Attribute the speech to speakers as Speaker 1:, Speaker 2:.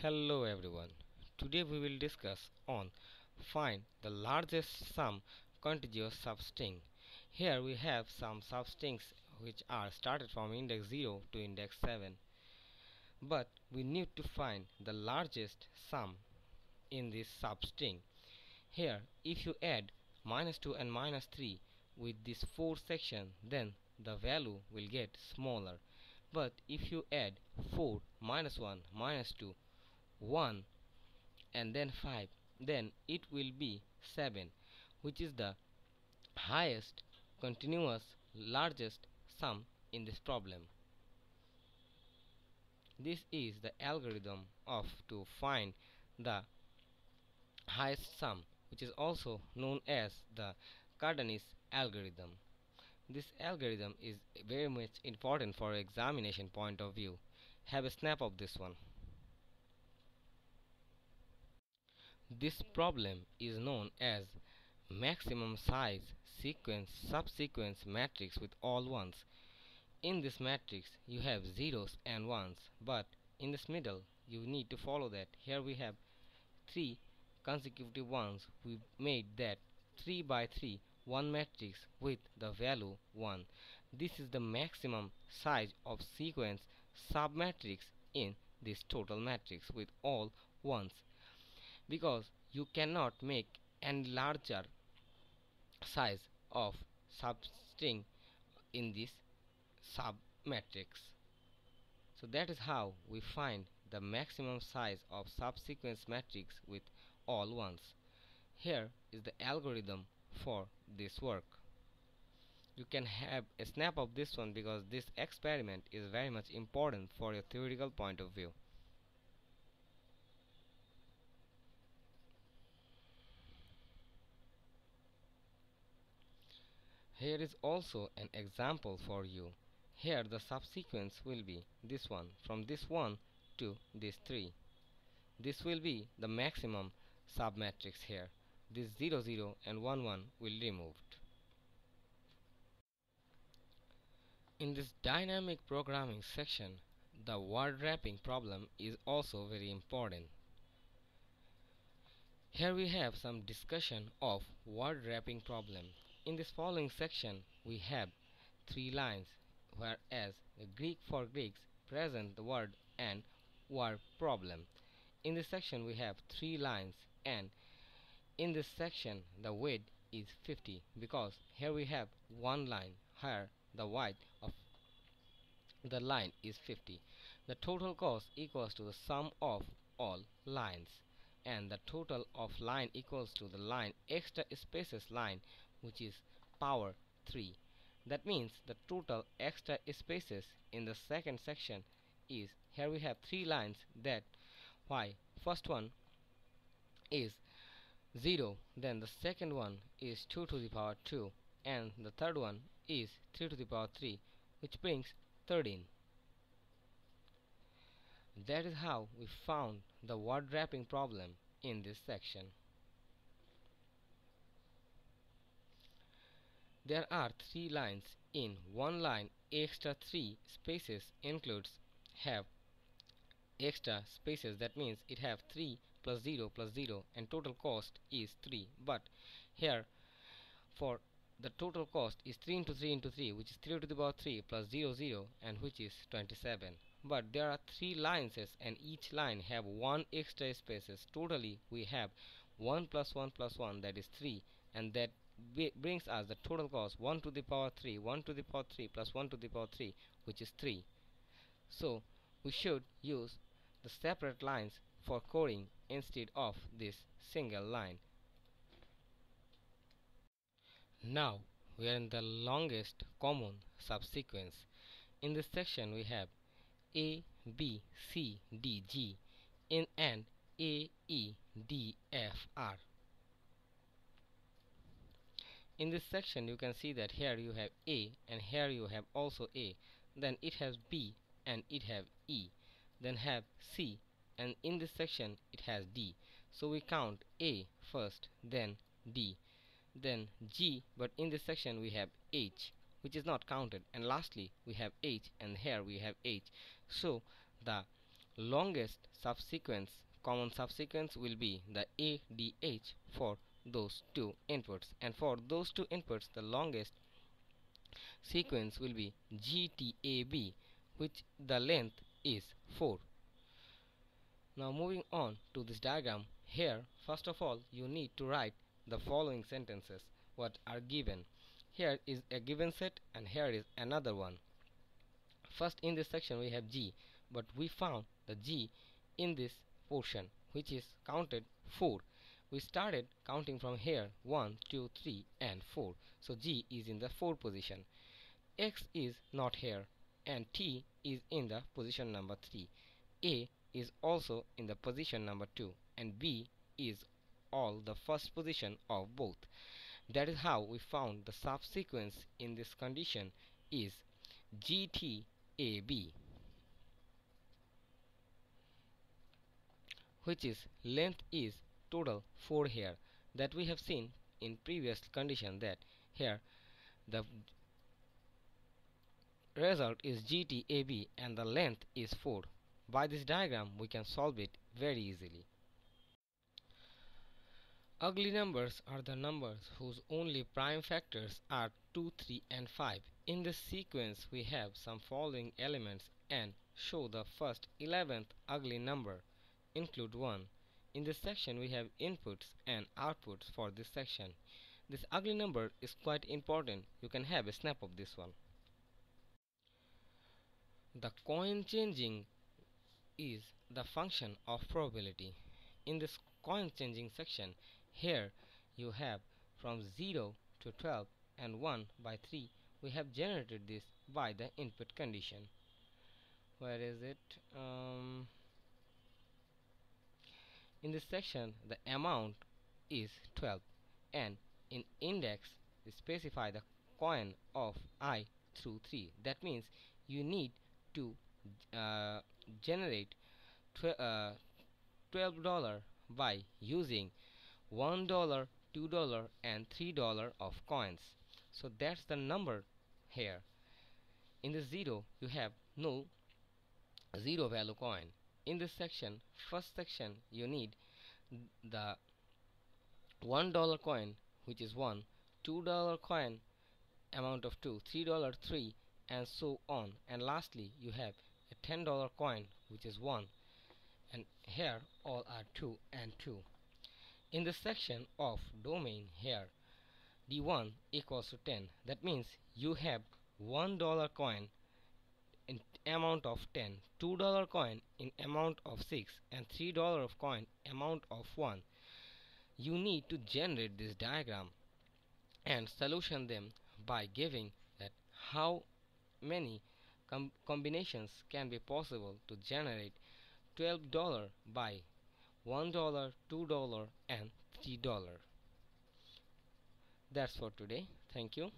Speaker 1: Hello everyone. Today we will discuss on find the largest sum contiguous substring. Here we have some substrings which are started from index 0 to index 7. But we need to find the largest sum in this substring. Here if you add -2 and -3 with this 4 section, then the value will get smaller. But if you add 4 -1 -2 1 and then 5, then it will be 7, which is the highest continuous largest sum in this problem. This is the algorithm of to find the highest sum, which is also known as the Cardan's algorithm. This algorithm is very much important for examination point of view. Have a snap of this one. This problem is known as maximum size sequence subsequence matrix with all ones. In this matrix you have zeros and ones, but in this middle you need to follow that. Here we have 3 consecutive ones. We made that 3 by 3 one matrix with the value 1. This is the maximum size of sequence submatrix in this total matrix with all ones, because you cannot make any larger size of substring in this submatrix. So that is how we find the maximum size of subsequence matrix with all ones. Here is the algorithm for this work. You can have a snap of this one because this experiment is very much important for your theoretical point of view. Here is also an example for you. Here the subsequence will be this one, from this 1 to this 3. This will be the maximum submatrix here. This 0 0 and 1 1 will be removed. In this dynamic programming section, the word wrapping problem is also very important. Here we have some discussion of word wrapping problem. In this following section we have 3 lines, whereas Greek for Greeks present the word and word problem. In this section we have 3 lines, and in this section the weight is 50 because here we have one line, here the width of the line is 50. The total cost equals to the sum of all lines, and the total of line equals to the line extra spaces line, which is power 3. That means the total extra spaces in the second section is, here we have 3 lines, that why first one is 0, then the second one is 2 to the power 2, and the third one is 3 to the power 3, which brings 13. That is how we found the word wrapping problem in this section. There are 3 lines. In one line extra 3 spaces includes have extra spaces, that means it have 3 plus 0 plus 0 and total cost is 3. But here for the total cost is 3 into 3 into 3, which is 3 to the power 3 plus 0 0, and which is 27. But there are 3 lines and each line have 1 extra spaces. Totally we have 1 plus 1 plus 1, that is 3, and that brings us the total cost 1 to the power 3, 1 to the power 3 plus 1 to the power 3, which is 3. So we should use the separate lines for coding instead of this single line. Now we are in the longest common subsequence. In this section we have A, B, C, D, G, and A, E, D, F, R. In this section you can see that here you have A and here you have also A, then it has B and it have E, then have C, and in this section it has D. So we count A first, then D, then G, but in this section we have H, which is not counted, and lastly we have H, and here we have H. So the longest subsequence common subsequence will be the ADH for those two inputs, and for those two inputs the longest sequence will be GTAB, which the length is 4. Now moving on to this diagram, here first of all you need to write the following sentences what are given. Here is a given set and here is another one. First in this section we have G, but we found the G in this portion which is counted 4. We started counting from here 1, 2, 3 and 4. So G is in the 4 position. X is not here and T is in the position number 3. A is also in the position number 2 and B is all the first position of both. That is how we found the subsequence in this condition is GTAB, which is length is total 4 here, that we have seen in previous condition that here the result is GTAB and the length is 4. By this diagram we can solve it very easily. Ugly numbers are the numbers whose only prime factors are 2, 3 and 5. In this sequence we have some following elements and show the first 11th ugly number. Include 1. In this section we have inputs and outputs for this section. This ugly number is quite important. You can have a snap of this one. The coin changing is the function of probability. In this coin changing section, here you have from 0 to 12 and 1 by 3. We have generated this by the input condition. Where is it? In this section the amount is 12 and in index we specify the coin of I through 3. That means you need to generate $12 by using $1, $2 and $3 of coins. So that's the number here. In the 0 you have no 0 value coin. In this section, first section, you need the $1 coin which is 1, $2 coin amount of 2, $3 3 and so on, and lastly you have a $10 coin which is 1, and here all are 2 and 2. In the section of domain, here d1 equals to 10. That means you have $1 coin in amount of 10, $2 coin in amount of 6 and $3 of coin amount of 1. You need to generate this diagram and solution them by giving that how many combinations can be possible to generate $12 by $1, $2 and $3. That's for today. Thank you.